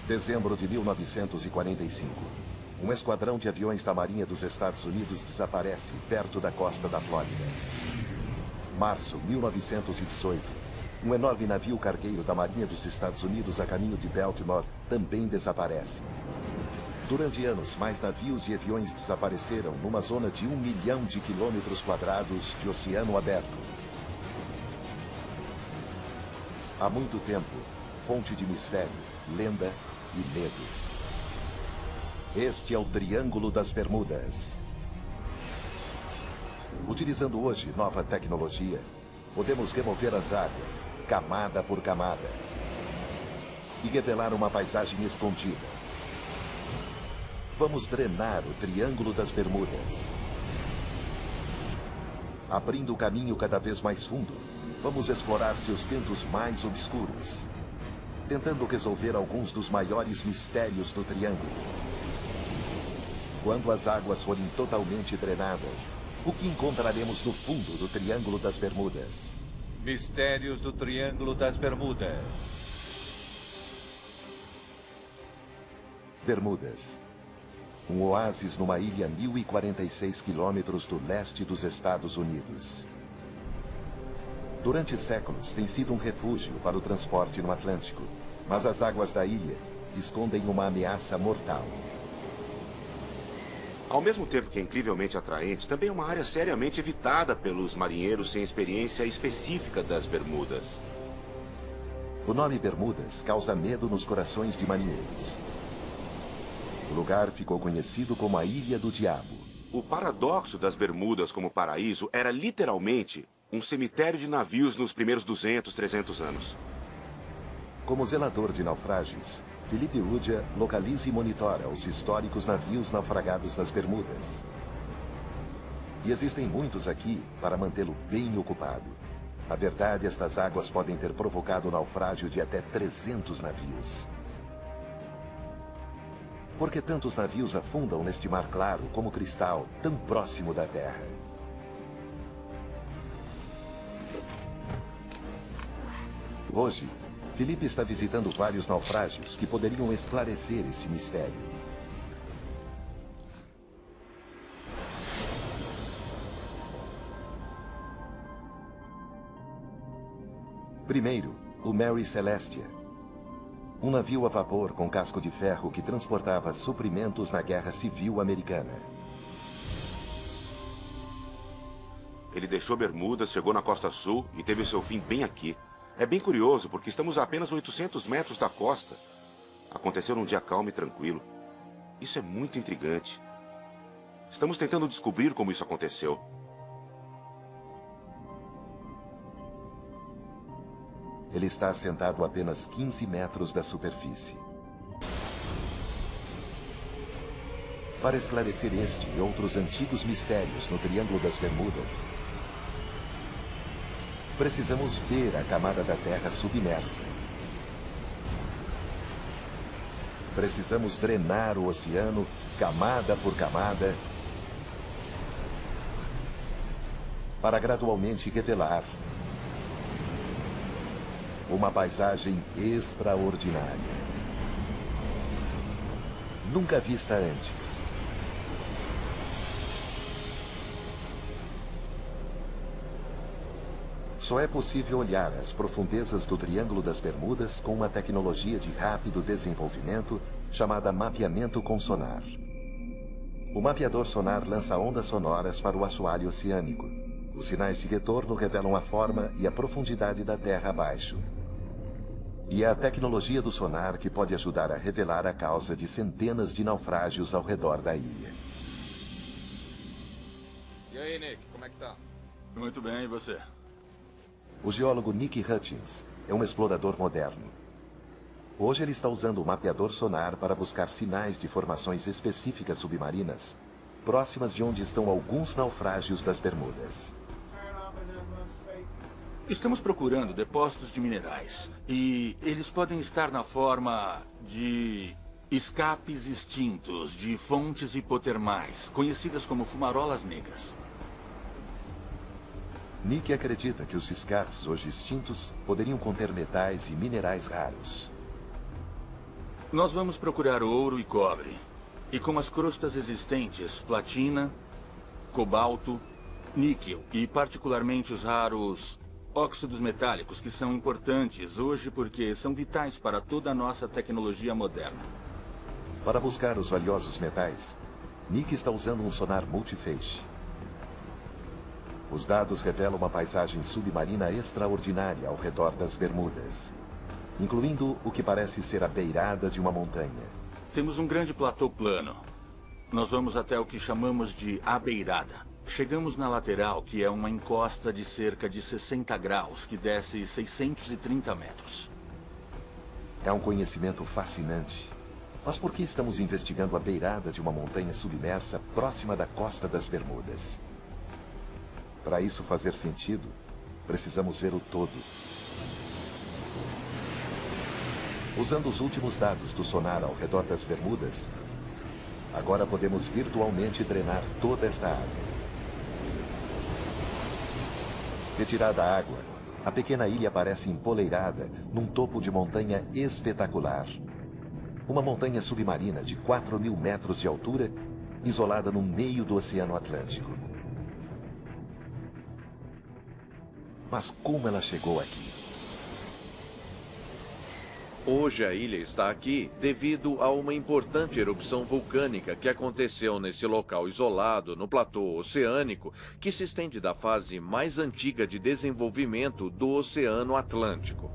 Dezembro de 1945. Um esquadrão de aviões da Marinha dos Estados Unidos desaparece perto da costa da Flórida. Março 1918. Um enorme navio cargueiro da Marinha dos Estados Unidos a caminho de Baltimore também desaparece. Durante anos, mais navios e aviões desapareceram numa zona de 1 milhão de quilômetros quadrados de oceano aberto. Há muito tempo, fonte de mistério, lenda e medo. Este é o Triângulo das Bermudas. Utilizando hoje nova tecnologia, podemos remover as águas, camada por camada, e revelar uma paisagem escondida. Vamos drenar o Triângulo das Bermudas. Abrindo o caminho cada vez mais fundo, vamos explorar seus cantos mais obscuros, tentando resolver alguns dos maiores mistérios do Triângulo. Quando as águas forem totalmente drenadas, o que encontraremos no fundo do Triângulo das Bermudas? Mistérios do Triângulo das Bermudas. Bermudas. Um oásis numa ilha a 1.046 quilômetros do leste dos Estados Unidos. Durante séculos, tem sido um refúgio para o transporte no Atlântico, mas as águas da ilha escondem uma ameaça mortal. Ao mesmo tempo que é incrivelmente atraente, também é uma área seriamente evitada pelos marinheiros sem experiência específica das Bermudas. O nome Bermudas causa medo nos corações de marinheiros. O lugar ficou conhecido como a Ilha do Diabo. O paradoxo das Bermudas como paraíso era literalmente um cemitério de navios nos primeiros 200, 300 anos. Como zelador de naufrágios, Felipe Rudia localiza e monitora os históricos navios naufragados nas Bermudas. E existem muitos aqui para mantê-lo bem ocupado. Na verdade, estas águas podem ter provocado o naufrágio de até 300 navios. Por que tantos navios afundam neste mar claro como cristal, tão próximo da Terra? Hoje, Felipe está visitando vários naufrágios que poderiam esclarecer esse mistério. Primeiro, o Mary Celestia. Um navio a vapor com casco de ferro que transportava suprimentos na Guerra Civil Americana. Ele deixou Bermudas, chegou na costa sul e teve seu fim bem aqui. É bem curioso, porque estamos a apenas 800 metros da costa. Aconteceu num dia calmo e tranquilo. Isso é muito intrigante. Estamos tentando descobrir como isso aconteceu. Ele está assentado a apenas 15 metros da superfície. Para esclarecer este e outros antigos mistérios no Triângulo das Bermudas, precisamos ver a camada da Terra submersa. Precisamos drenar o oceano, camada por camada, para gradualmente revelar uma paisagem extraordinária, nunca vista antes. Só é possível olhar as profundezas do Triângulo das Bermudas com uma tecnologia de rápido desenvolvimento chamada mapeamento com sonar. O mapeador sonar lança ondas sonoras para o assoalho oceânico. Os sinais de retorno revelam a forma e a profundidade da terra abaixo. E é a tecnologia do sonar que pode ajudar a revelar a causa de centenas de naufrágios ao redor da ilha. E aí, Nick, como é que tá? Muito bem, e você? O geólogo Nick Hutchins é um explorador moderno. Hoje ele está usando o mapeador sonar para buscar sinais de formações específicas submarinas, próximas de onde estão alguns naufrágios das Bermudas. Estamos procurando depósitos de minerais. E eles podem estar na forma de escapes extintos de fontes hipotermais, conhecidas como fumarolas negras. Nick acredita que os escapes hoje extintos poderiam conter metais e minerais raros. Nós vamos procurar ouro e cobre. E com as crostas existentes, platina, cobalto, níquel e particularmente os raros óxidos metálicos, que são importantes hoje porque são vitais para toda a nossa tecnologia moderna. Para buscar os valiosos metais, Nick está usando um sonar multifeixe. Os dados revelam uma paisagem submarina extraordinária ao redor das Bermudas, incluindo o que parece ser a beirada de uma montanha. Temos um grande platô plano. Nós vamos até o que chamamos de a beirada. Chegamos na lateral, que é uma encosta de cerca de 60 graus, que desce 630 metros. É um conhecimento fascinante. Mas por que estamos investigando a beirada de uma montanha submersa próxima da costa das Bermudas? Para isso fazer sentido, precisamos ver o todo. Usando os últimos dados do sonar ao redor das Bermudas, agora podemos virtualmente drenar toda esta água. Retirada a água, a pequena ilha parece empoleirada num topo de montanha espetacular. Uma montanha submarina de 4.000 metros de altura, isolada no meio do Oceano Atlântico. Mas como ela chegou aqui? Hoje a ilha está aqui devido a uma importante erupção vulcânica que aconteceu nesse local isolado no platô oceânico que se estende da fase mais antiga de desenvolvimento do Oceano Atlântico.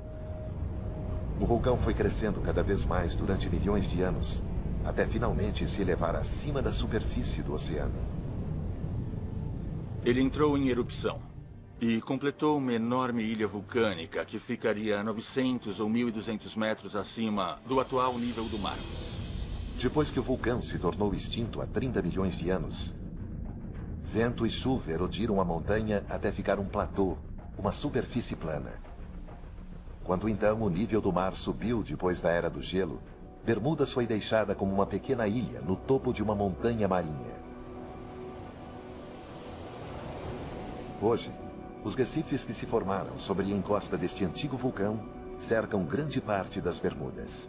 O vulcão foi crescendo cada vez mais durante milhões de anos, até finalmente se elevar acima da superfície do oceano. Ele entrou em erupção e completou uma enorme ilha vulcânica que ficaria a 900 ou 1.200 metros acima do atual nível do mar. Depois que o vulcão se tornou extinto há 30 milhões de anos, vento e chuva erodiram a montanha até ficar um platô, uma superfície plana. Quando então o nível do mar subiu depois da Era do Gelo, Bermudas foi deixada como uma pequena ilha no topo de uma montanha marinha. Hoje, os recifes que se formaram sobre a encosta deste antigo vulcão cercam grande parte das Bermudas.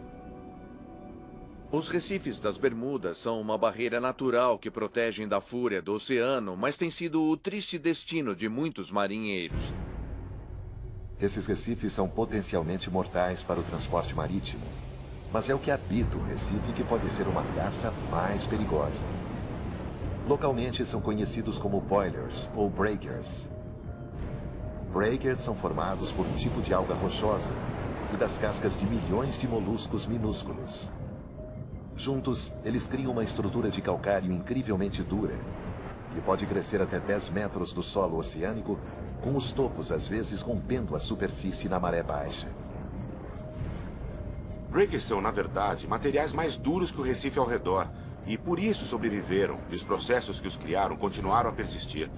Os recifes das Bermudas são uma barreira natural que protegem da fúria do oceano, mas tem sido o triste destino de muitos marinheiros. Esses recifes são potencialmente mortais para o transporte marítimo, mas é o que habita o recife que pode ser uma ameaça mais perigosa. Localmente são conhecidos como boilers ou breakers. Breakers são formados por um tipo de alga rochosa e das cascas de milhões de moluscos minúsculos. Juntos, eles criam uma estrutura de calcário incrivelmente dura, que pode crescer até 10 metros do solo oceânico, com os topos às vezes rompendo a superfície na maré baixa. Breakers são, na verdade, materiais mais duros que o recife ao redor, e por isso sobreviveram, e os processos que os criaram continuaram a persistir.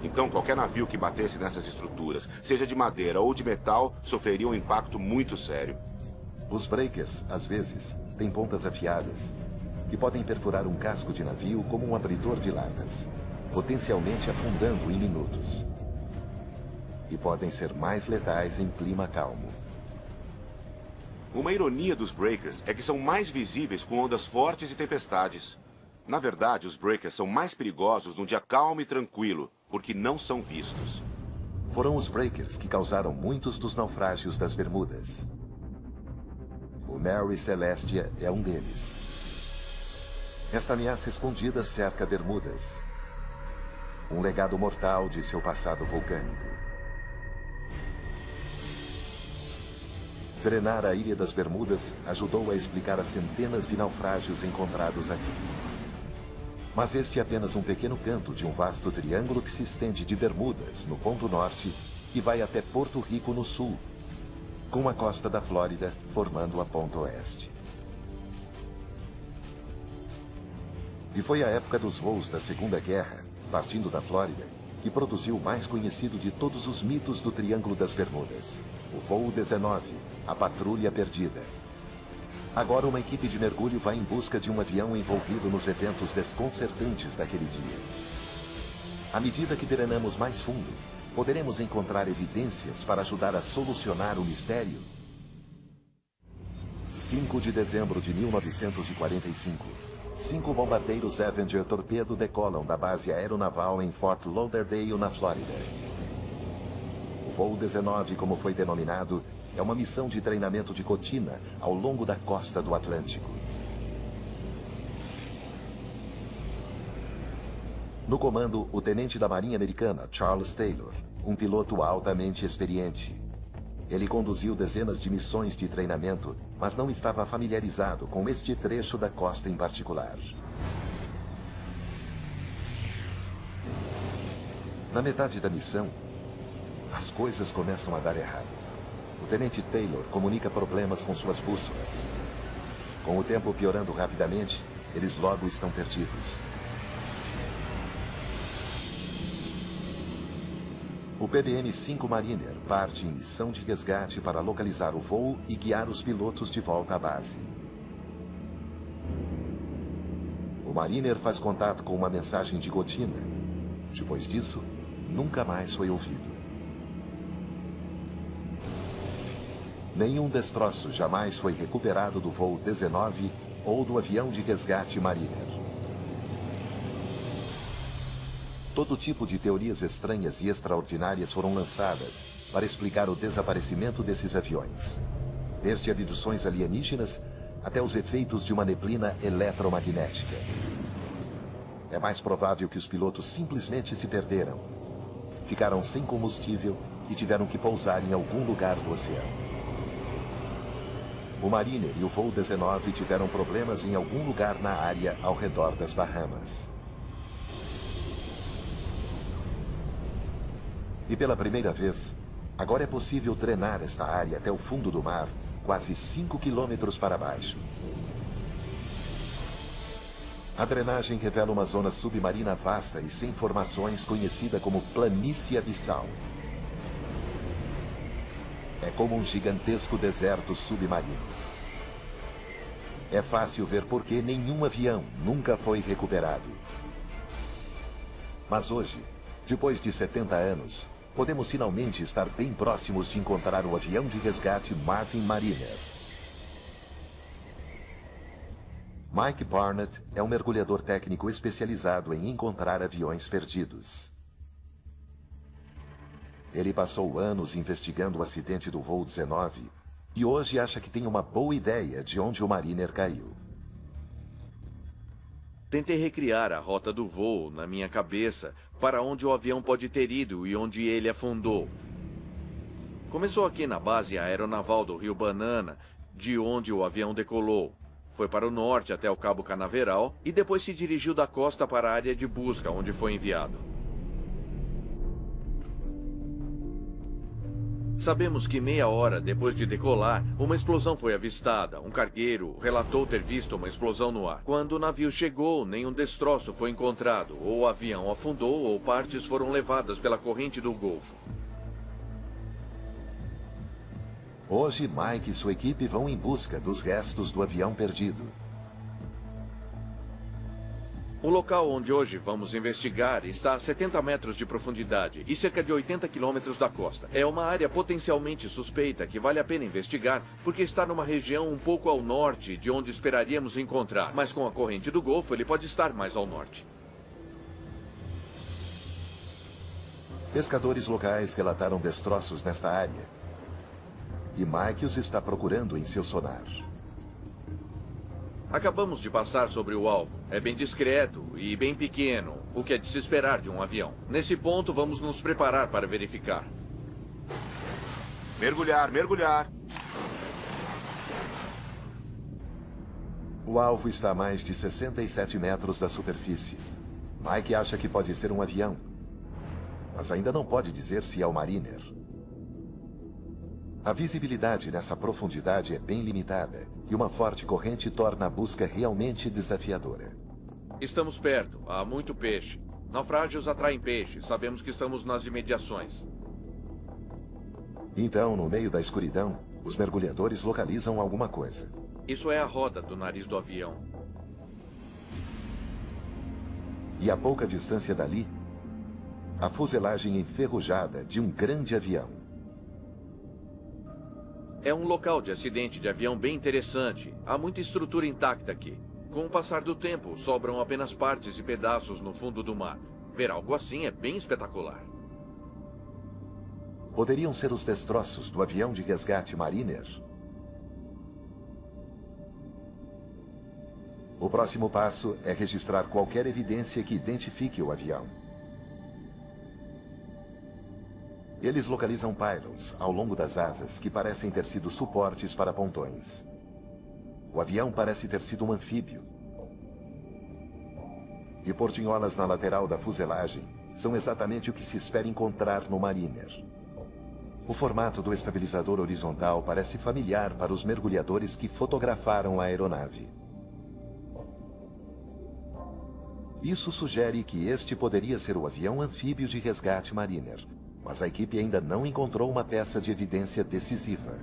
Então, qualquer navio que batesse nessas estruturas, seja de madeira ou de metal, sofreria um impacto muito sério. Os breakers, às vezes, têm pontas afiadas, que podem perfurar um casco de navio como um abridor de latas, potencialmente afundando em minutos. E podem ser mais letais em clima calmo. Uma ironia dos breakers é que são mais visíveis com ondas fortes e tempestades. Na verdade, os breakers são mais perigosos num dia calmo e tranquilo, porque não são vistos. Foram os breakers que causaram muitos dos naufrágios das Bermudas. O Mary Celestia é um deles. Esta ameaça escondida cerca Bermudas. Um legado mortal de seu passado vulcânico. Drenar a Ilha das Bermudas ajudou a explicar as centenas de naufrágios encontrados aqui. Mas este é apenas um pequeno canto de um vasto triângulo que se estende de Bermudas, no ponto norte, e vai até Porto Rico, no sul, com a costa da Flórida formando a ponta oeste. E foi a época dos voos da Segunda Guerra, partindo da Flórida, que produziu o mais conhecido de todos os mitos do Triângulo das Bermudas, o Voo 19, a Patrulha Perdida. Agora uma equipe de mergulho vai em busca de um avião envolvido nos eventos desconcertantes daquele dia. À medida que drenamos mais fundo, poderemos encontrar evidências para ajudar a solucionar o mistério? 5 de dezembro de 1945. 5 bombardeiros Avenger Torpedo decolam da base aeronaval em Fort Lauderdale, na Flórida. O voo 19, como foi denominado, é uma missão de treinamento de rotina ao longo da costa do Atlântico. No comando, o tenente da Marinha Americana, Charles Taylor, um piloto altamente experiente. Ele conduziu dezenas de missões de treinamento, mas não estava familiarizado com este trecho da costa em particular. Na metade da missão, as coisas começam a dar errado. O tenente Taylor comunica problemas com suas bússolas. Com o tempo piorando rapidamente, eles logo estão perdidos. O PBM-5 Mariner parte em missão de resgate para localizar o voo e guiar os pilotos de volta à base. O Mariner faz contato com uma mensagem de rotina. Depois disso, nunca mais foi ouvido. Nenhum destroço jamais foi recuperado do voo 19 ou do avião de resgate Mariner. Todo tipo de teorias estranhas e extraordinárias foram lançadas para explicar o desaparecimento desses aviões. Desde abduções alienígenas até os efeitos de uma neblina eletromagnética. É mais provável que os pilotos simplesmente se perderam. Ficaram sem combustível e tiveram que pousar em algum lugar do oceano. O Mariner e o voo 19 tiveram problemas em algum lugar na área ao redor das Bahamas. E pela primeira vez, agora é possível drenar esta área até o fundo do mar, quase 5 quilômetros para baixo. A drenagem revela uma zona submarina vasta e sem formações conhecida como planície abissal. É como um gigantesco deserto submarino. É fácil ver por que nenhum avião nunca foi recuperado. Mas hoje, depois de 70 anos, podemos finalmente estar bem próximos de encontrar o avião de resgate Martin Mariner. Mike Barnett é um mergulhador técnico especializado em encontrar aviões perdidos. Ele passou anos investigando o acidente do voo 19 e hoje acha que tem uma boa ideia de onde o Mariner caiu. Tentei recriar a rota do voo na minha cabeça para onde o avião pode ter ido e onde ele afundou. Começou aqui na base aeronaval do Rio Banana, de onde o avião decolou. Foi para o norte até o Cabo Canaveral e depois se dirigiu da costa para a área de busca, onde foi enviado. Sabemos que meia hora depois de decolar, uma explosão foi avistada. Um cargueiro relatou ter visto uma explosão no ar. Quando o navio chegou, nenhum destroço foi encontrado. Ou o avião afundou ou partes foram levadas pela corrente do Golfo. Hoje, Mike e sua equipe vão em busca dos restos do avião perdido. O local onde hoje vamos investigar está a 70 metros de profundidade e cerca de 80 quilômetros da costa. É uma área potencialmente suspeita que vale a pena investigar porque está numa região um pouco ao norte de onde esperaríamos encontrar. Mas com a corrente do Golfo, ele pode estar mais ao norte. Pescadores locais relataram destroços nesta área. E Mike os está procurando em seu sonar. Acabamos de passar sobre o alvo. É bem discreto e bem pequeno, o que é de se esperar de um avião. Nesse ponto, vamos nos preparar para verificar. Mergulhar, mergulhar. O alvo está a mais de 67 metros da superfície. Mike acha que pode ser um avião, mas ainda não pode dizer se é o Mariner. A visibilidade nessa profundidade é bem limitada e uma forte corrente torna a busca realmente desafiadora. Estamos perto. Há muito peixe. Naufrágios atraem peixe. Sabemos que estamos nas imediações. Então, no meio da escuridão, os mergulhadores localizam alguma coisa. Isso é a roda do nariz do avião. E a pouca distância dali, a fuselagem enferrujada de um grande avião. É um local de acidente de avião bem interessante. Há muita estrutura intacta aqui. Com o passar do tempo, sobram apenas partes e pedaços no fundo do mar. Ver algo assim é bem espetacular. Poderiam ser os destroços do avião de resgate Mariner? O próximo passo é registrar qualquer evidência que identifique o avião. Eles localizam pylons ao longo das asas que parecem ter sido suportes para pontões. O avião parece ter sido um anfíbio. E portinholas na lateral da fuselagem são exatamente o que se espera encontrar no Mariner. O formato do estabilizador horizontal parece familiar para os mergulhadores que fotografaram a aeronave. Isso sugere que este poderia ser o avião anfíbio de resgate Mariner, mas a equipe ainda não encontrou uma peça de evidência decisiva.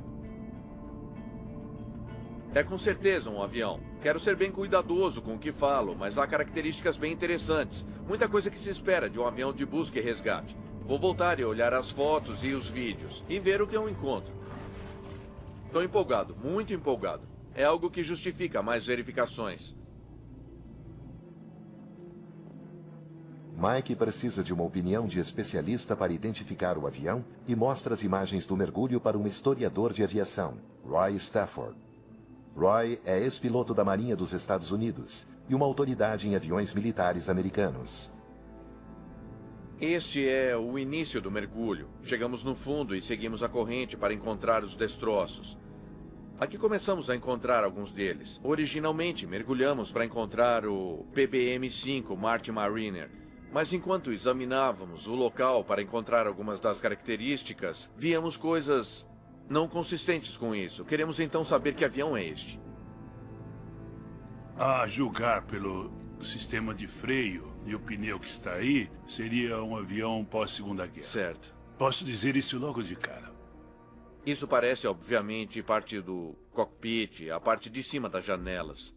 É com certeza um avião. Quero ser bem cuidadoso com o que falo, mas há características bem interessantes. Muita coisa que se espera de um avião de busca e resgate. Vou voltar e olhar as fotos e os vídeos e ver o que eu encontro. Estou empolgado, muito empolgado. É algo que justifica mais verificações. Mike precisa de uma opinião de especialista para identificar o avião e mostra as imagens do mergulho para um historiador de aviação, Roy Stafford. Roy é ex-piloto da Marinha dos Estados Unidos e uma autoridade em aviões militares americanos. Este é o início do mergulho. Chegamos no fundo e seguimos a corrente para encontrar os destroços. Aqui começamos a encontrar alguns deles. Originalmente, mergulhamos para encontrar o PBM-5 Martin Mariner. Mas enquanto examinávamos o local para encontrar algumas das características, víamos coisas não consistentes com isso. Queremos então saber que avião é este. A julgar pelo sistema de freio e o pneu que está aí, seria um avião pós-Segunda Guerra. Certo. Posso dizer isso logo de cara. Isso parece, obviamente, parte do cockpit, a parte de cima das janelas.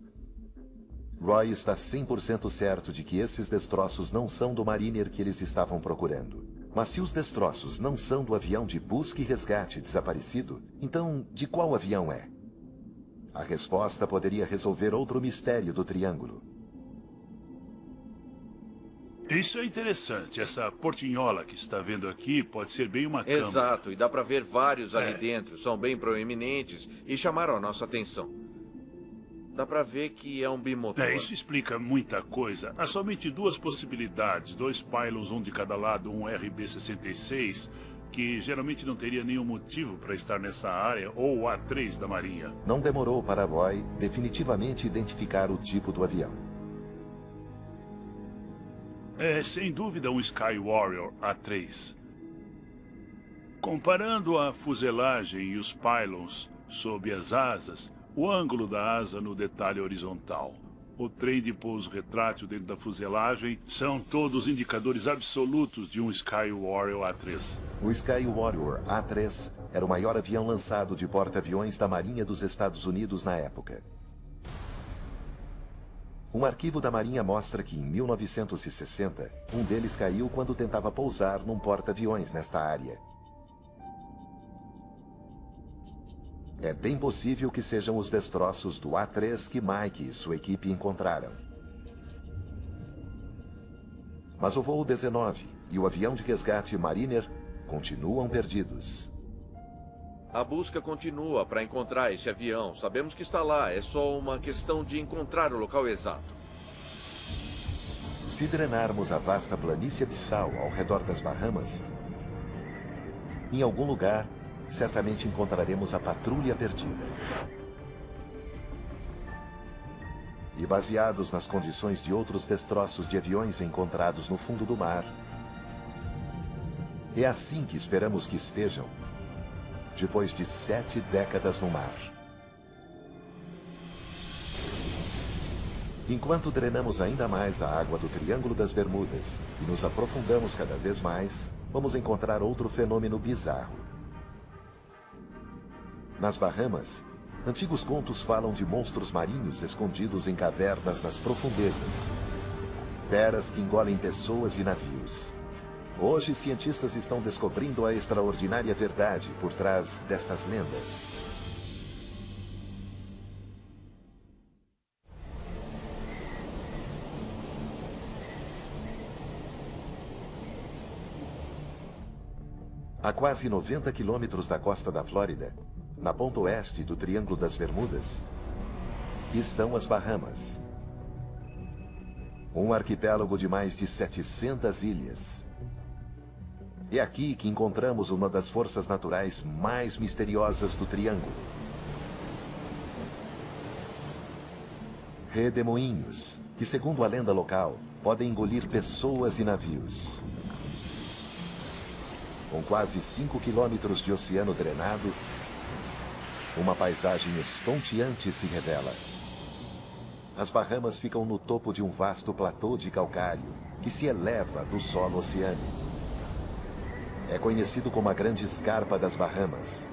Roy está 100% certo de que esses destroços não são do Mariner que eles estavam procurando. Mas se os destroços não são do avião de busca e resgate desaparecido, então de qual avião é? A resposta poderia resolver outro mistério do triângulo. Isso é interessante. Essa portinhola que está vendo aqui pode ser bem uma câmera. Exato, e dá para ver vários ali dentro. São bem proeminentes e chamaram a nossa atenção. Dá pra ver que é um bimotor. Isso explica muita coisa. Há somente duas possibilidades. 2 pylons, um de cada lado, um RB-66, que geralmente não teria nenhum motivo para estar nessa área, ou o A3 da Marinha. Não demorou para Roy definitivamente identificar o tipo do avião. É, sem dúvida, um Sky Warrior A3. Comparando a fuselagem e os pylons sob as asas, o ângulo da asa no detalhe horizontal, o trem de pouso retrátil dentro da fuselagem, são todos indicadores absolutos de um Sky Warrior A3. O Sky Warrior A3 era o maior avião lançado de porta-aviões da Marinha dos Estados Unidos na época. Um arquivo da Marinha mostra que, em 1960, um deles caiu quando tentava pousar num porta-aviões nesta área. É bem possível que sejam os destroços do A3 que Mike e sua equipe encontraram. Mas o voo 19 e o avião de resgate Mariner continuam perdidos. A busca continua para encontrar esse avião. Sabemos que está lá, é só uma questão de encontrar o local exato. Se drenarmos a vasta planície abissal ao redor das Bahamas, em algum lugar, certamente encontraremos a patrulha perdida. E baseados nas condições de outros destroços de aviões encontrados no fundo do mar, é assim que esperamos que estejam, depois de 7 décadas no mar. Enquanto drenamos ainda mais a água do Triângulo das Bermudas e nos aprofundamos cada vez mais, vamos encontrar outro fenômeno bizarro. Nas Bahamas, antigos contos falam de monstros marinhos escondidos em cavernas nas profundezas. Feras que engolem pessoas e navios. Hoje, cientistas estão descobrindo a extraordinária verdade por trás destas lendas. A quase 90 quilômetros da costa da Flórida, na ponta oeste do Triângulo das Bermudas, estão as Bahamas. Um arquipélago de mais de 700 ilhas. É aqui que encontramos uma das forças naturais mais misteriosas do Triângulo. Redemoinhos, que segundo a lenda local, podem engolir pessoas e navios. Com quase 5 quilômetros de oceano drenado, uma paisagem estonteante se revela. As Bahamas ficam no topo de um vasto platô de calcário que se eleva do solo oceânico. É conhecido como a Grande Escarpa das Bahamas.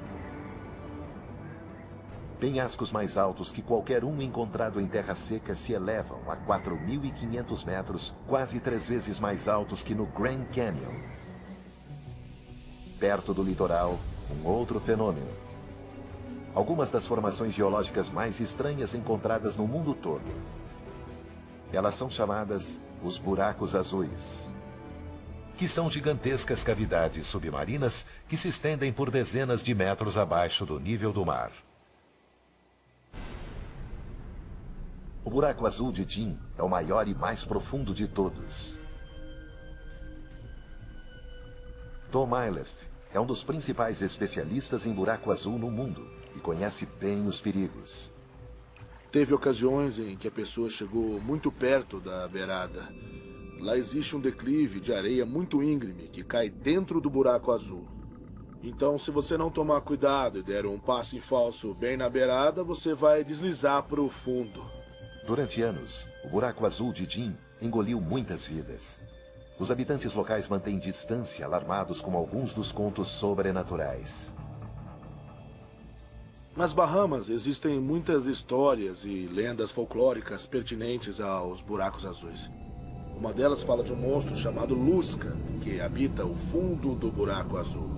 Penhascos mais altos que qualquer um encontrado em terra seca se elevam a 4.500 metros, quase 3 vezes mais altos que no Grand Canyon. Perto do litoral, um outro fenômeno. Algumas das formações geológicas mais estranhas encontradas no mundo todo. Elas são chamadas os buracos azuis, que são gigantescas cavidades submarinas que se estendem por dezenas de metros abaixo do nível do mar. O buraco azul de Jim é o maior e mais profundo de todos. Tom Iliffe é um dos principais especialistas em buraco azul no mundo e conhece bem os perigos. Teve ocasiões em que a pessoa chegou muito perto da beirada. Lá existe um declive de areia muito íngreme que cai dentro do buraco azul. Então, se você não tomar cuidado e der um passo em falso bem na beirada, você vai deslizar para o fundo. Durante anos, o buraco azul de Jim engoliu muitas vidas. Os habitantes locais mantêm distância, alarmados com alguns dos contos sobrenaturais. Nas Bahamas existem muitas histórias e lendas folclóricas pertinentes aos buracos azuis. Uma delas fala de um monstro chamado Lusca, que habita o fundo do buraco azul.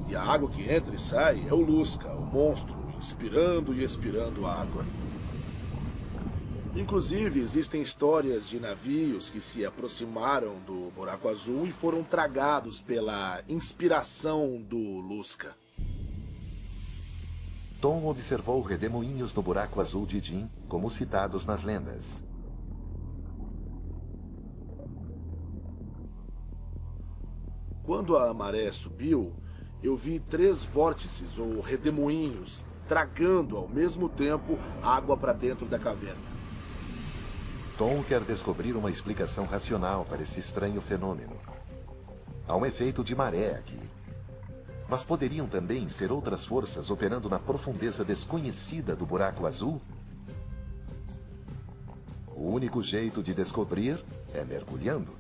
E a água que entra e sai é o Lusca, o monstro, inspirando e expirando água. Inclusive, existem histórias de navios que se aproximaram do buraco azul e foram tragados pela inspiração do Lusca. Tom observou redemoinhos no buraco azul de Jim, como citados nas lendas. Quando a maré subiu, eu vi 3 vórtices ou redemoinhos tragando ao mesmo tempo água para dentro da caverna. Tom quer descobrir uma explicação racional para esse estranho fenômeno. Há um efeito de maré aqui. Mas poderiam também ser outras forças operando na profundeza desconhecida do buraco azul? O único jeito de descobrir é mergulhando.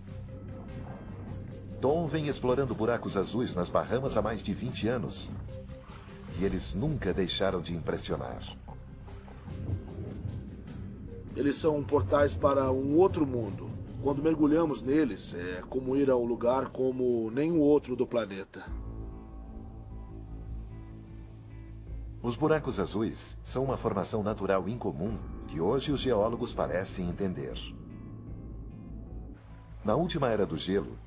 Tom vem explorando buracos azuis nas Bahamas há mais de 20 anos. E eles nunca deixaram de impressionar. Eles são portais para um outro mundo. Quando mergulhamos neles, é como ir a um lugar como nenhum outro do planeta. Os buracos azuis são uma formação natural incomum que hoje os geólogos parecem entender. Na última era do gelo,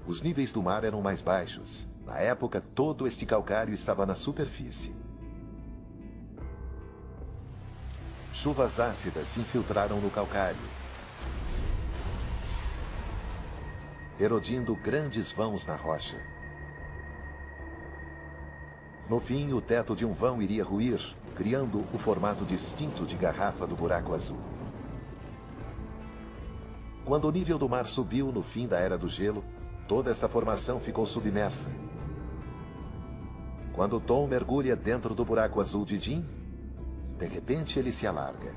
os níveis do mar eram mais baixos. Na época, todo este calcário estava na superfície. Chuvas ácidas se infiltraram no calcário, erodindo grandes vãos na rocha. No fim, o teto de um vão iria ruir, criando o formato distinto de garrafa do buraco azul. Quando o nível do mar subiu no fim da Era do Gelo, toda esta formação ficou submersa. Quando Tom mergulha dentro do buraco azul de Jim, de repente ele se alarga.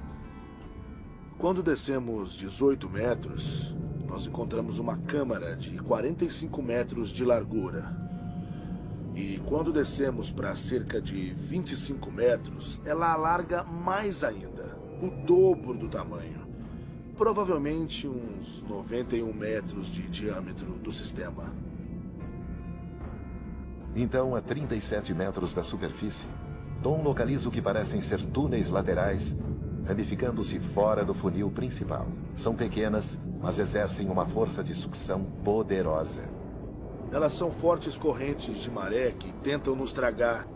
Quando descemos 18 metros, nós encontramos uma câmara de 45 metros de largura. E quando descemos para cerca de 25 metros, ela alarga mais ainda, o dobro do tamanho. Provavelmente uns 91 metros de diâmetro do sistema. Então, a 37 metros da superfície, Tom localiza o que parecem ser túneis laterais, ramificando-se fora do funil principal. São pequenas, mas exercem uma força de sucção poderosa. Elas são fortes correntes de maré que tentam nos tragar.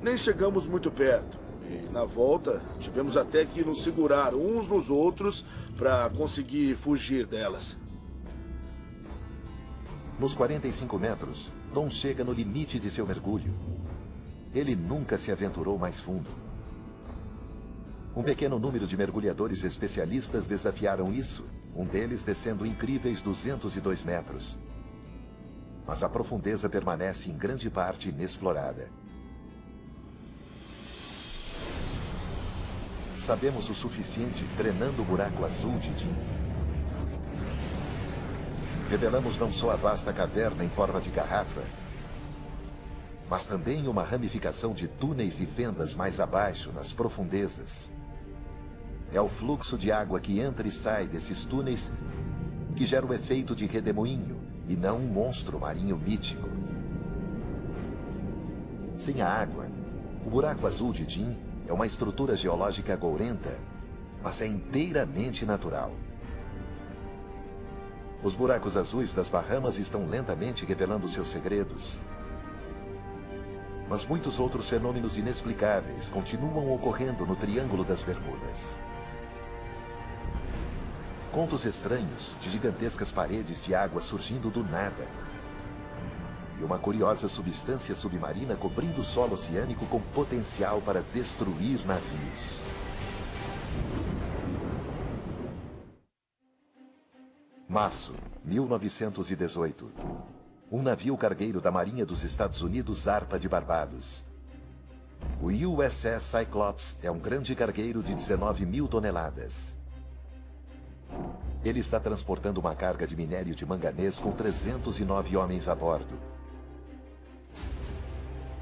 Nem chegamos muito perto. E na volta, tivemos até que nos segurar uns nos outros para conseguir fugir delas. Nos 45 metros, Tom chega no limite de seu mergulho. Ele nunca se aventurou mais fundo. Um pequeno número de mergulhadores especialistas desafiaram isso, um deles descendo incríveis 202 metros. Mas a profundeza permanece em grande parte inexplorada. Sabemos o suficiente treinando o buraco azul de Jim. Revelamos não só a vasta caverna em forma de garrafa, mas também uma ramificação de túneis e fendas mais abaixo, nas profundezas. É o fluxo de água que entra e sai desses túneis que gera o efeito de redemoinho, e não um monstro marinho mítico. Sem a água, o buraco azul de Jim é uma estrutura geológica gourenta, mas é inteiramente natural. Os buracos azuis das Bahamas estão lentamente revelando seus segredos. Mas muitos outros fenômenos inexplicáveis continuam ocorrendo no Triângulo das Bermudas. Contos estranhos de gigantescas paredes de água surgindo do nada. E uma curiosa substância submarina cobrindo o solo oceânico com potencial para destruir navios. Março, 1918. Um navio cargueiro da Marinha dos Estados Unidos zarpa de Barbados. O USS Cyclops é um grande cargueiro de 19 mil toneladas. Ele está transportando uma carga de minério de manganês com 309 homens a bordo.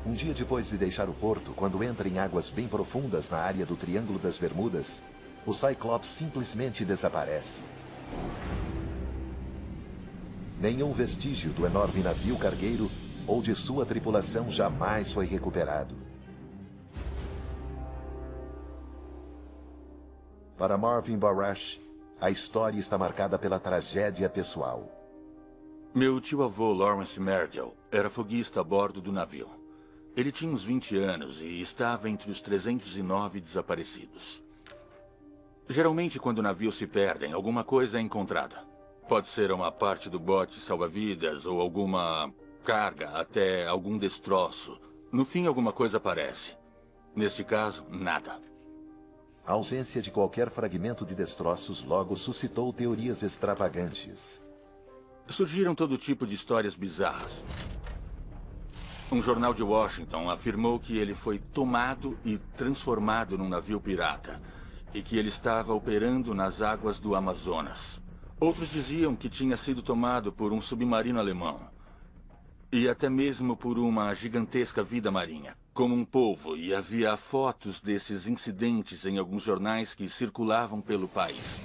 Um dia depois de deixar o porto, quando entra em águas bem profundas na área do Triângulo das Bermudas, o Cyclops simplesmente desaparece. Nenhum vestígio do enorme navio cargueiro ou de sua tripulação jamais foi recuperado. Para Marvin Barash, a história está marcada pela tragédia pessoal. Meu tio-avô, Lawrence Merdell, era foguista a bordo do navio. Ele tinha uns 20 anos e estava entre os 309 desaparecidos. Geralmente, quando navios se perdem, alguma coisa é encontrada. Pode ser uma parte do bote salva-vidas ou alguma carga, até algum destroço. No fim, alguma coisa aparece. Neste caso, nada. A ausência de qualquer fragmento de destroços logo suscitou teorias extravagantes. Surgiram todo tipo de histórias bizarras. Um jornal de Washington afirmou que ele foi tomado e transformado num navio pirata e que ele estava operando nas águas do Amazonas. Outros diziam que tinha sido tomado por um submarino alemão e até mesmo por uma gigantesca vida marinha, como um polvo, e havia fotos desses incidentes em alguns jornais que circulavam pelo país.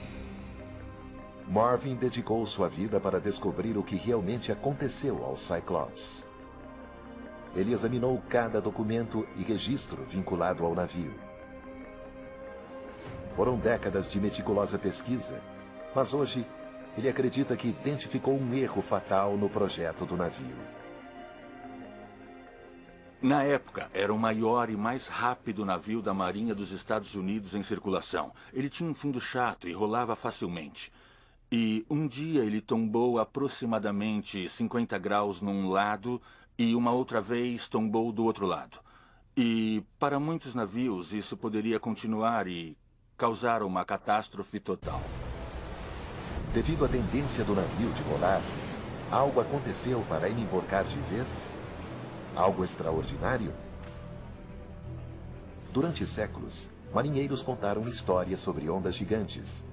Marvin dedicou sua vida para descobrir o que realmente aconteceu ao Cyclops. Ele examinou cada documento e registro vinculado ao navio. Foram décadas de meticulosa pesquisa, mas hoje ele acredita que identificou um erro fatal no projeto do navio. Na época, era o maior e mais rápido navio da Marinha dos Estados Unidos em circulação. Ele tinha um fundo chato e rolava facilmente. E um dia ele tombou aproximadamente 50 graus num lado e uma outra vez tombou do outro lado. E para muitos navios isso poderia continuar e causar uma catástrofe total. Devido à tendência do navio de rolar, algo aconteceu para ele emborcar de vez? Algo extraordinário? Durante séculos, marinheiros contaram histórias sobre ondas gigantes.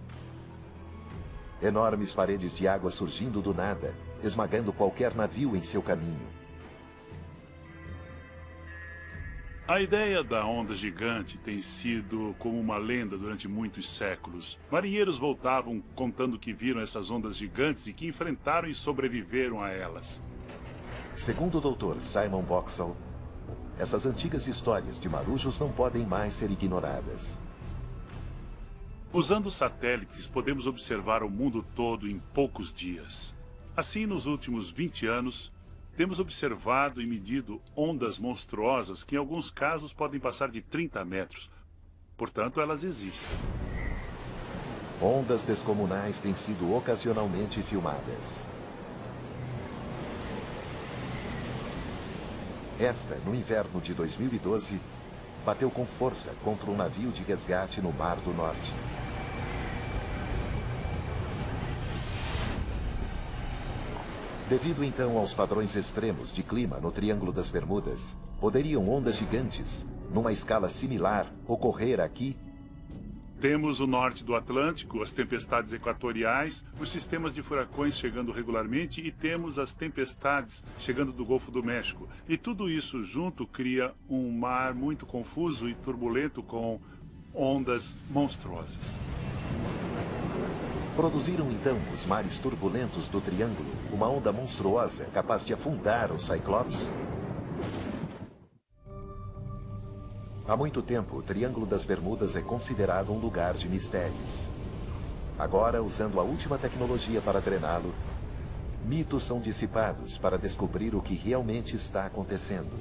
Enormes paredes de água surgindo do nada, esmagando qualquer navio em seu caminho. A ideia da onda gigante tem sido como uma lenda durante muitos séculos. Marinheiros voltavam contando que viram essas ondas gigantes e que enfrentaram e sobreviveram a elas. Segundo o Dr. Simon Boxall, essas antigas histórias de marujos não podem mais ser ignoradas. Usando satélites, podemos observar o mundo todo em poucos dias. Assim, nos últimos 20 anos, temos observado e medido ondas monstruosas que em alguns casos podem passar de 30 metros. Portanto, elas existem. Ondas descomunais têm sido ocasionalmente filmadas. Esta, no inverno de 2012, bateu com força contra um navio de resgate no Mar do Norte. Devido então aos padrões extremos de clima no Triângulo das Bermudas, poderiam ondas gigantes, numa escala similar, ocorrer aqui? Temos o norte do Atlântico, as tempestades equatoriais, os sistemas de furacões chegando regularmente e temos as tempestades chegando do Golfo do México. E tudo isso junto cria um mar muito confuso e turbulento com ondas monstruosas. Produziram então os mares turbulentos do Triângulo uma onda monstruosa capaz de afundar o Cyclops? Há muito tempo, o Triângulo das Bermudas é considerado um lugar de mistérios. Agora, usando a última tecnologia para drená-lo, mitos são dissipados para descobrir o que realmente está acontecendo.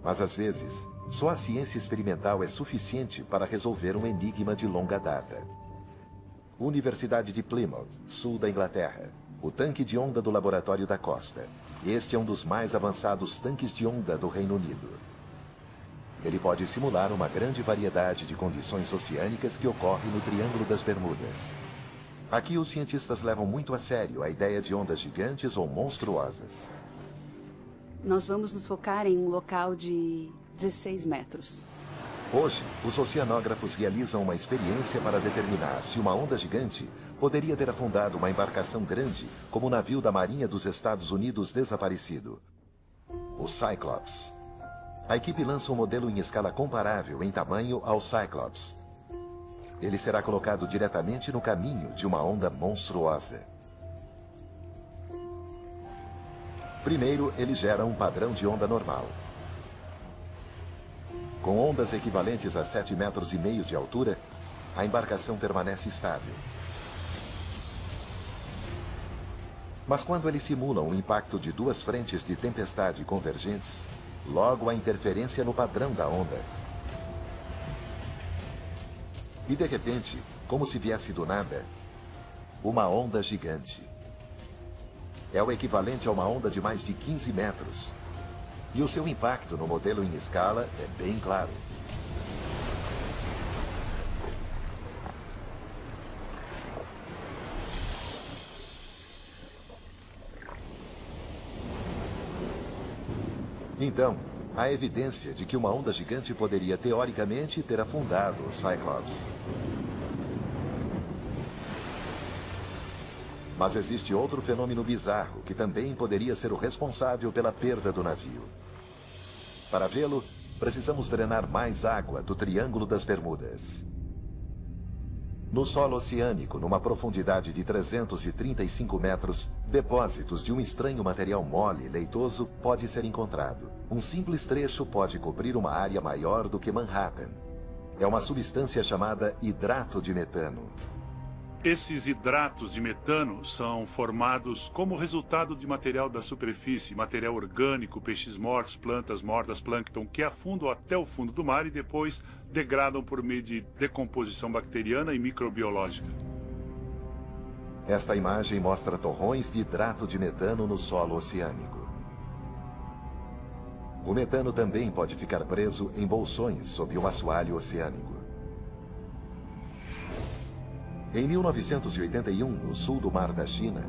Mas às vezes, só a ciência experimental é suficiente para resolver um enigma de longa data. Universidade de Plymouth, sul da Inglaterra. O tanque de onda do Laboratório da Costa. Este é um dos mais avançados tanques de onda do Reino Unido. Ele pode simular uma grande variedade de condições oceânicas que ocorrem no Triângulo das Bermudas. Aqui os cientistas levam muito a sério a ideia de ondas gigantes ou monstruosas. Nós vamos nos focar em um local de 16 metros. Hoje, os oceanógrafos realizam uma experiência para determinar se uma onda gigante poderia ter afundado uma embarcação grande, como o navio da Marinha dos Estados Unidos desaparecido, o Cyclops. A equipe lança um modelo em escala comparável em tamanho ao Cyclops. Ele será colocado diretamente no caminho de uma onda monstruosa. Primeiro, ele gera um padrão de onda normal. Com ondas equivalentes a 7,5 metros de altura, a embarcação permanece estável. Mas quando ele simula um impacto de duas frentes de tempestade convergentes, logo há interferência no padrão da onda. E de repente, como se viesse do nada, uma onda gigante. É o equivalente a uma onda de mais de 15 metros. E o seu impacto no modelo em escala é bem claro. Então, há evidência de que uma onda gigante poderia teoricamente ter afundado o Cyclops. Mas existe outro fenômeno bizarro que também poderia ser o responsável pela perda do navio. Para vê-lo, precisamos drenar mais água do Triângulo das Bermudas. No solo oceânico, numa profundidade de 335 metros, depósitos de um estranho material mole e leitoso pode ser encontrado. Um simples trecho pode cobrir uma área maior do que Manhattan. É uma substância chamada hidrato de metano. Esses hidratos de metano são formados como resultado de material da superfície, material orgânico, peixes mortos, plantas mortas, plâncton, que afundam até o fundo do mar e depois degradam por meio de decomposição bacteriana e microbiológica. Esta imagem mostra torrões de hidrato de metano no solo oceânico. O metano também pode ficar preso em bolsões sob o assoalho oceânico. Em 1981, no sul do Mar da China,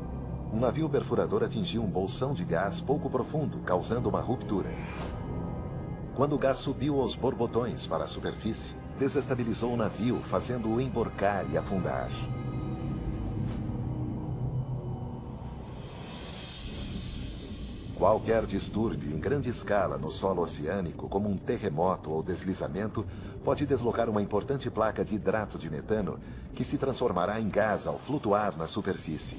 um navio perfurador atingiu um bolsão de gás pouco profundo, causando uma ruptura. Quando o gás subiu aos borbotões para a superfície, desestabilizou o navio, fazendo-o emborcar e afundar. Qualquer distúrbio em grande escala no solo oceânico, como um terremoto ou deslizamento, pode deslocar uma importante placa de hidrato de metano que se transformará em gás ao flutuar na superfície.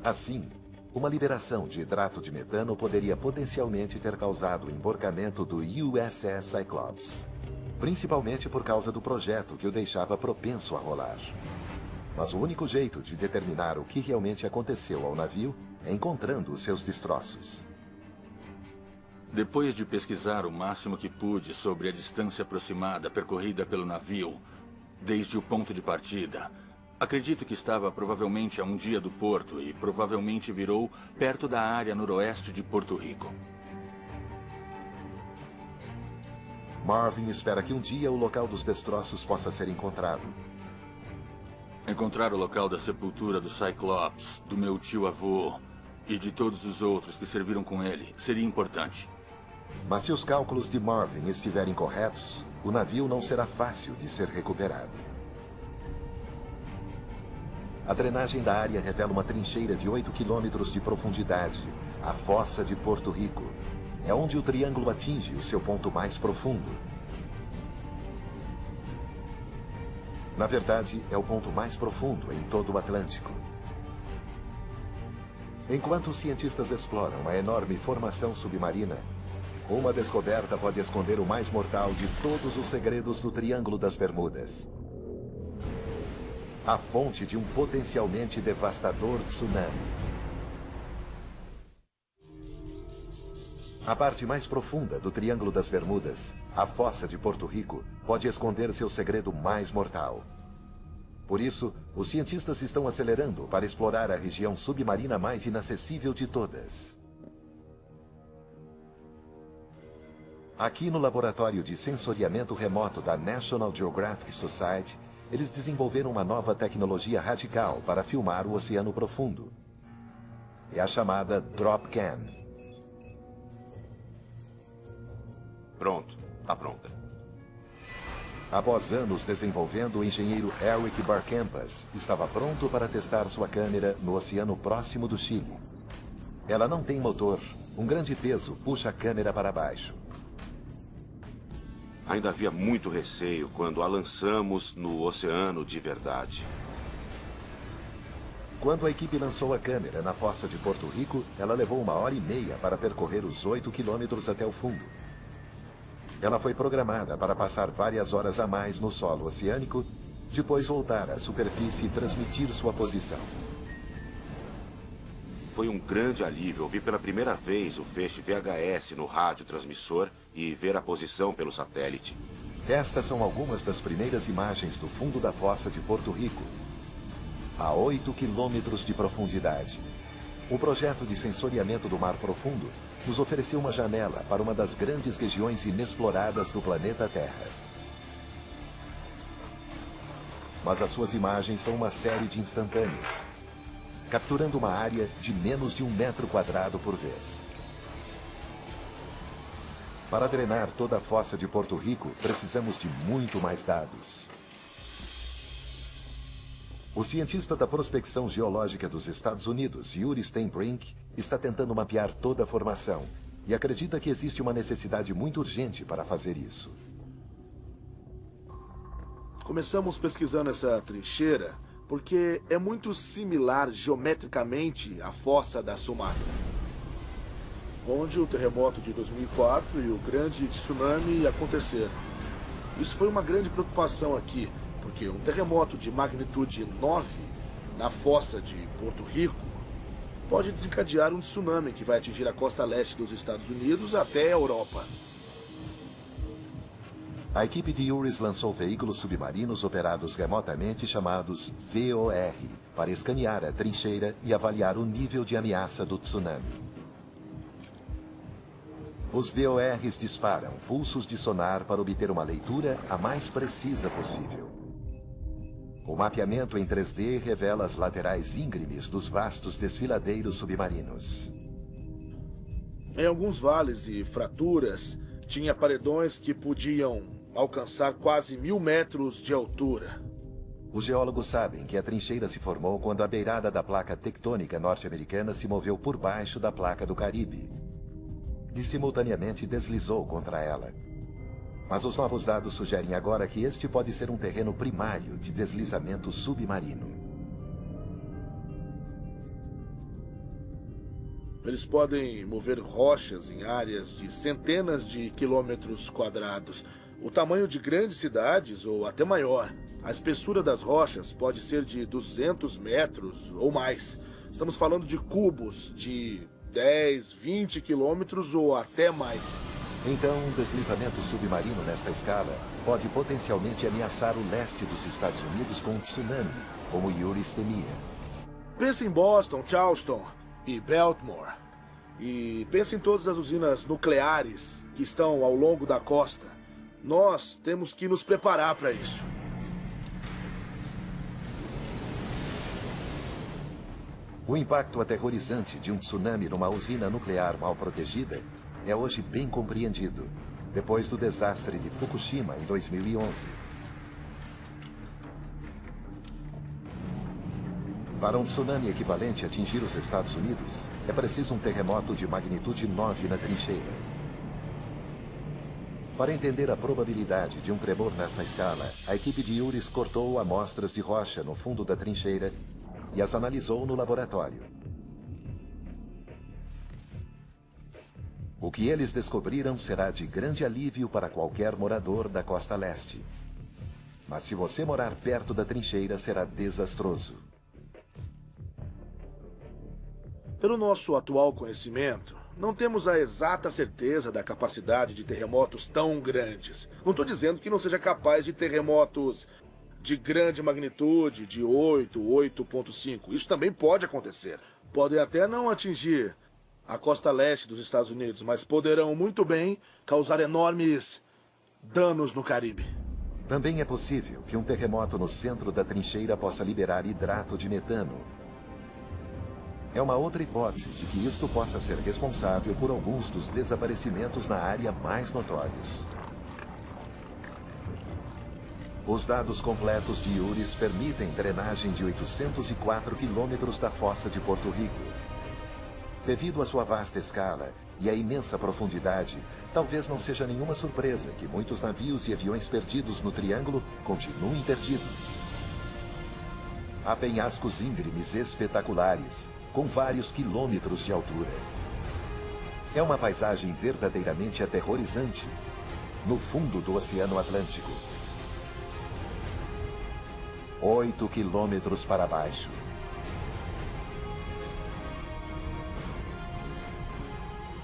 Assim, uma liberação de hidrato de metano poderia potencialmente ter causado o emborcamento do USS Cyclops, principalmente por causa do projeto que o deixava propenso a rolar. Mas o único jeito de determinar o que realmente aconteceu ao navio é encontrando os seus destroços. Depois de pesquisar o máximo que pude sobre a distância aproximada percorrida pelo navio, desde o ponto de partida, acredito que estava provavelmente a um dia do porto e provavelmente virou perto da área noroeste de Porto Rico. Marvin espera que um dia o local dos destroços possa ser encontrado. Encontrar o local da sepultura do Cyclops, do meu tio-avô e de todos os outros que serviram com ele seria importante. Mas se os cálculos de Marvin estiverem corretos, o navio não será fácil de ser recuperado. A drenagem da área revela uma trincheira de 8 quilômetros de profundidade, a Fossa de Porto Rico. É onde o triângulo atinge o seu ponto mais profundo. Na verdade, é o ponto mais profundo em todo o Atlântico. Enquanto os cientistas exploram a enorme formação submarina, uma descoberta pode esconder o mais mortal de todos os segredos do Triângulo das Bermudas. A fonte de um potencialmente devastador tsunami. A parte mais profunda do Triângulo das Bermudas, a Fossa de Porto Rico, pode esconder seu segredo mais mortal. Por isso, os cientistas estão acelerando para explorar a região submarina mais inacessível de todas. Aqui no laboratório de sensoriamento remoto da National Geographic Society, eles desenvolveram uma nova tecnologia radical para filmar o oceano profundo. É a chamada Dropcam. Pronto, tá pronta. Após anos desenvolvendo, o engenheiro Eric Barcampas estava pronto para testar sua câmera no oceano próximo do Chile. Ela não tem motor. Um grande peso puxa a câmera para baixo. Ainda havia muito receio quando a lançamos no oceano de verdade. Quando a equipe lançou a câmera na Fossa de Porto Rico, ela levou 1h30 para percorrer os 8 quilômetros até o fundo. Ela foi programada para passar várias horas a mais no solo oceânico, depois voltar à superfície e transmitir sua posição. Foi um grande alívio ouvir pela primeira vez o feixe VHS no rádio transmissor e ver a posição pelo satélite. Estas são algumas das primeiras imagens do fundo da Fossa de Porto Rico, a 8 quilômetros de profundidade. O projeto de sensoriamento do mar profundo nos ofereceu uma janela para uma das grandes regiões inexploradas do planeta Terra. Mas as suas imagens são uma série de instantâneos, capturando uma área de menos de 1 metro quadrado por vez. Para drenar toda a Fossa de Porto Rico, precisamos de muito mais dados. O cientista da prospecção geológica dos Estados Unidos, Yuri Steinbrink, está tentando mapear toda a formação e acredita que existe uma necessidade muito urgente para fazer isso. Começamos pesquisando essa trincheira porque é muito similar geometricamente à Fossa da Sumatra, onde o terremoto de 2004 e o grande tsunami aconteceram. Isso foi uma grande preocupação aqui, porque um terremoto de magnitude 9 na Fossa de Porto Rico pode desencadear um tsunami que vai atingir a costa leste dos Estados Unidos até a Europa. A equipe de Yuris lançou veículos submarinos operados remotamente chamados VOR para escanear a trincheira e avaliar o nível de ameaça do tsunami. Os VORs disparam pulsos de sonar para obter uma leitura a mais precisa possível. O mapeamento em 3D revela as laterais íngremes dos vastos desfiladeiros submarinos. Em alguns vales e fraturas, tinha paredões que podiam alcançar quase 1000 metros de altura. Os geólogos sabem que a trincheira se formou quando a beirada da placa tectônica norte-americana se moveu por baixo da placa do Caribe e simultaneamente deslizou contra ela. Mas os novos dados sugerem agora que este pode ser um terreno primário de deslizamento submarino. Eles podem mover rochas em áreas de centenas de quilômetros quadrados, o tamanho de grandes cidades ou até maior. A espessura das rochas pode ser de 200 metros ou mais. Estamos falando de cubos de 10, 20 quilômetros ou até mais. Então, um deslizamento submarino nesta escala pode potencialmente ameaçar o leste dos Estados Unidos com um tsunami, como Yuri temia. Pense em Boston, Charleston e Baltimore. E pense em todas as usinas nucleares que estão ao longo da costa. Nós temos que nos preparar para isso. O impacto aterrorizante de um tsunami numa usina nuclear mal protegida é hoje bem compreendido, depois do desastre de Fukushima em 2011. Para um tsunami equivalente atingir os Estados Unidos, é preciso um terremoto de magnitude 9 na trincheira. Para entender a probabilidade de um tremor nesta escala, a equipe de Yuris cortou amostras de rocha no fundo da trincheira e as analisou no laboratório. O que eles descobriram será de grande alívio para qualquer morador da costa leste. Mas se você morar perto da trincheira, será desastroso. Pelo nosso atual conhecimento, não temos a exata certeza da capacidade de terremotos tão grandes. Não estou dizendo que não seja capaz de terremotos de grande magnitude, de 8, 8.5. Isso também pode acontecer. Podem até não atingir a costa leste dos Estados Unidos, mas poderão muito bem causar enormes danos no Caribe. Também é possível que um terremoto no centro da trincheira possa liberar hidrato de metano. É uma outra hipótese de que isto possa ser responsável por alguns dos desaparecimentos na área mais notórios. Os dados completos de Yuris permitem drenagem de 804 quilômetros da fossa de Porto Rico. Devido à sua vasta escala e à imensa profundidade, talvez não seja nenhuma surpresa que muitos navios e aviões perdidos no Triângulo continuem perdidos. Há penhascos íngremes espetaculares, com vários quilômetros de altura. É uma paisagem verdadeiramente aterrorizante, no fundo do Oceano Atlântico. 8 quilômetros para baixo.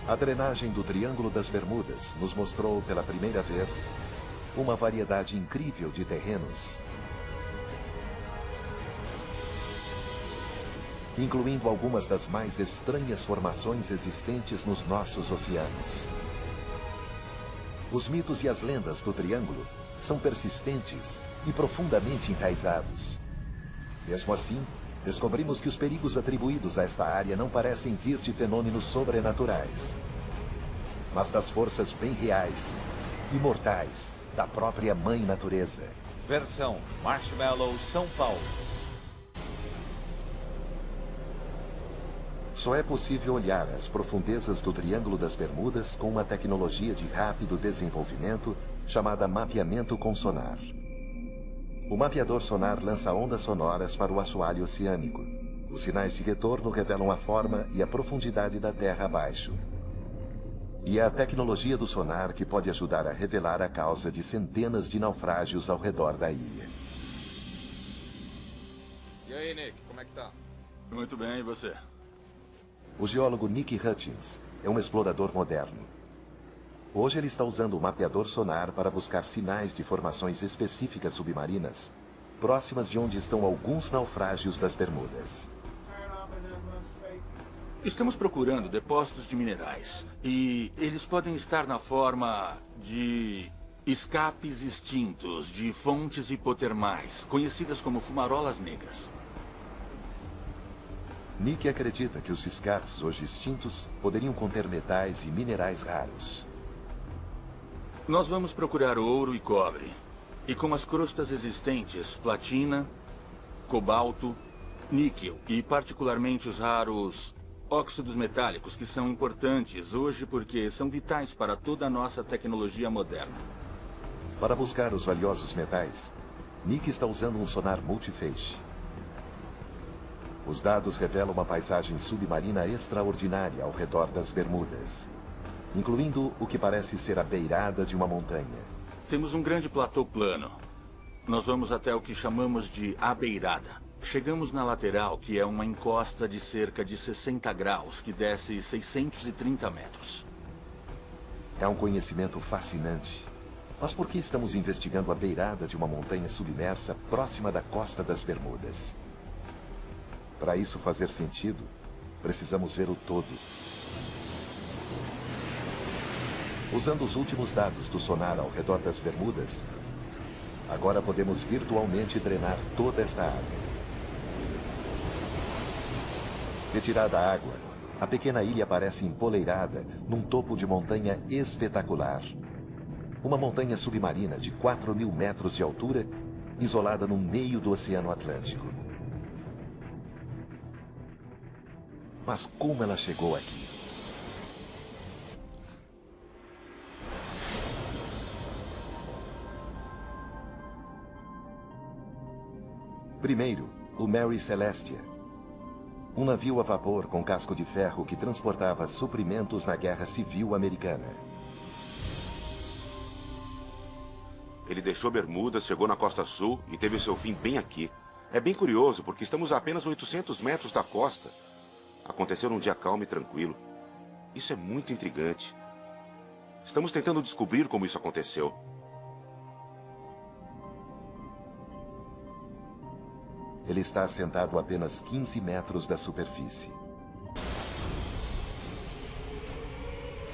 A drenagem do Triângulo das Bermudas nos mostrou pela primeira vez uma variedade incrível de terrenos, incluindo algumas das mais estranhas formações existentes nos nossos oceanos. Os mitos e as lendas do Triângulo são persistentes e profundamente enraizados. Mesmo assim, descobrimos que os perigos atribuídos a esta área não parecem vir de fenômenos sobrenaturais, mas das forças bem reais e mortais da própria Mãe Natureza. Versão Marshmallow São Paulo. Só é possível olhar as profundezas do Triângulo das Bermudas com uma tecnologia de rápido desenvolvimento chamada mapeamento com sonar. O mapeador sonar lança ondas sonoras para o assoalho oceânico. Os sinais de retorno revelam a forma e a profundidade da terra abaixo. E é a tecnologia do sonar que pode ajudar a revelar a causa de centenas de naufrágios ao redor da ilha. E aí, Nick, como é que tá? Muito bem, e você? O geólogo Nick Hutchins é um explorador moderno. Hoje ele está usando o mapeador sonar para buscar sinais de formações específicas submarinas, próximas de onde estão alguns naufrágios das Bermudas. Estamos procurando depósitos de minerais. E eles podem estar na forma de escapes extintos de fontes hipotermais, conhecidas como fumarolas negras. Nick acredita que os escapes hoje extintos poderiam conter metais e minerais raros. Nós vamos procurar ouro e cobre. E com as crostas existentes, platina, cobalto, níquel e particularmente os raros óxidos metálicos, que são importantes hoje porque são vitais para toda a nossa tecnologia moderna. Para buscar os valiosos metais, Nick está usando um sonar multifeixe. Os dados revelam uma paisagem submarina extraordinária ao redor das Bermudas, incluindo o que parece ser a beirada de uma montanha. Temos um grande platô plano. Nós vamos até o que chamamos de A Beirada. Chegamos na lateral, que é uma encosta de cerca de 60 graus, que desce 630 metros. É um conhecimento fascinante. Mas por que estamos investigando a beirada de uma montanha submersa próxima da costa das Bermudas? Para isso fazer sentido, precisamos ver o todo. Usando os últimos dados do sonar ao redor das Bermudas, agora podemos virtualmente drenar toda esta água. Retirada a água, a pequena ilha parece empoleirada num topo de montanha espetacular. Uma montanha submarina de 4.000 metros de altura, isolada no meio do Oceano Atlântico. Mas como ela chegou aqui? Primeiro, o Mary Celestia. Um navio a vapor com casco de ferro que transportava suprimentos na Guerra Civil Americana. Ele deixou Bermudas, chegou na costa sul e teve seu fim bem aqui. É bem curioso, porque estamos a apenas 800 metros da costa. Aconteceu num dia calmo e tranquilo. Isso é muito intrigante. Estamos tentando descobrir como isso aconteceu. Ele está assentado a apenas 15 metros da superfície.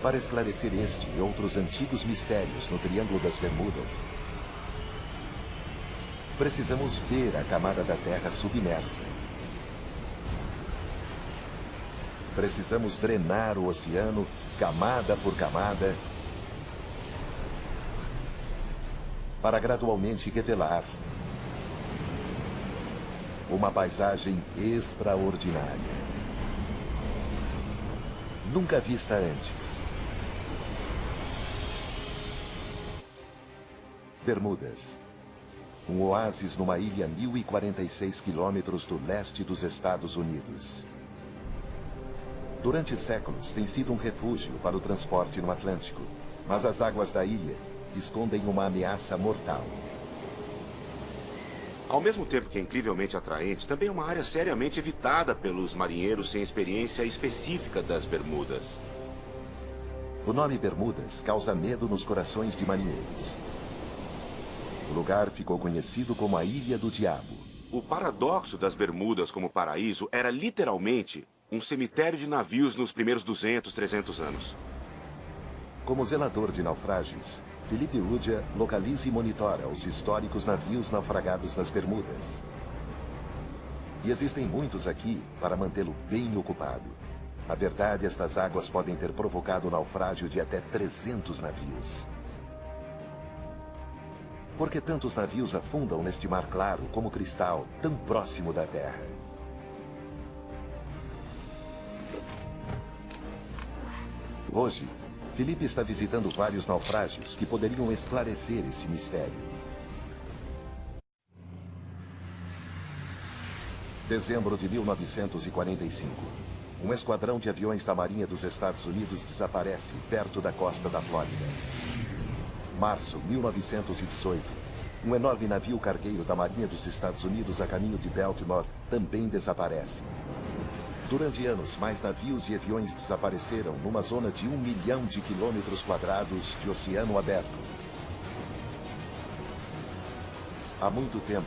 Para esclarecer este e outros antigos mistérios no Triângulo das Bermudas, precisamos ver a camada da Terra submersa. Precisamos drenar o oceano, camada por camada, para gradualmente revelar uma paisagem extraordinária, nunca vista antes. Bermudas, um oásis numa ilha a 1.046 quilômetros do leste dos Estados Unidos. Durante séculos tem sido um refúgio para o transporte no Atlântico, mas as águas da ilha escondem uma ameaça mortal. Ao mesmo tempo que é incrivelmente atraente, também é uma área seriamente evitada pelos marinheiros sem experiência específica das Bermudas. O nome Bermudas causa medo nos corações de marinheiros. O lugar ficou conhecido como a Ilha do Diabo. O paradoxo das Bermudas como paraíso era literalmente um cemitério de navios nos primeiros 200, 300 anos. Como zelador de naufrágios, Philippe Rudia localiza e monitora os históricos navios naufragados nas Bermudas. E existem muitos aqui para mantê-lo bem ocupado. Na verdade, estas águas podem ter provocado o naufrágio de até 300 navios. Por que tantos navios afundam neste mar claro como cristal, tão próximo da Terra? Hoje, Felipe está visitando vários naufrágios que poderiam esclarecer esse mistério. Dezembro de 1945. Um esquadrão de aviões da Marinha dos Estados Unidos desaparece perto da costa da Flórida. Março 1918. Um enorme navio cargueiro da Marinha dos Estados Unidos a caminho de Baltimore também desaparece. Durante anos, mais navios e aviões desapareceram numa zona de 1 milhão de quilômetros quadrados de oceano aberto. Há muito tempo,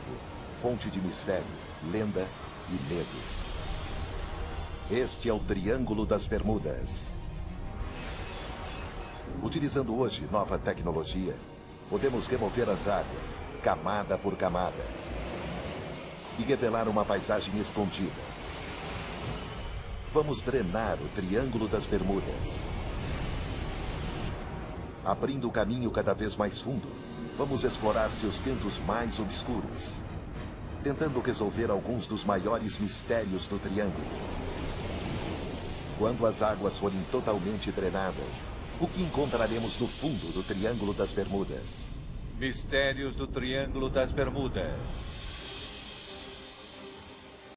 fonte de mistério, lenda e medo. Este é o Triângulo das Bermudas. Utilizando hoje nova tecnologia, podemos remover as águas, camada por camada, e revelar uma paisagem escondida. Vamos drenar o Triângulo das Bermudas. Abrindo o caminho cada vez mais fundo, vamos explorar seus cantos mais obscuros, tentando resolver alguns dos maiores mistérios do Triângulo. Quando as águas forem totalmente drenadas, o que encontraremos no fundo do Triângulo das Bermudas? Mistérios do Triângulo das Bermudas.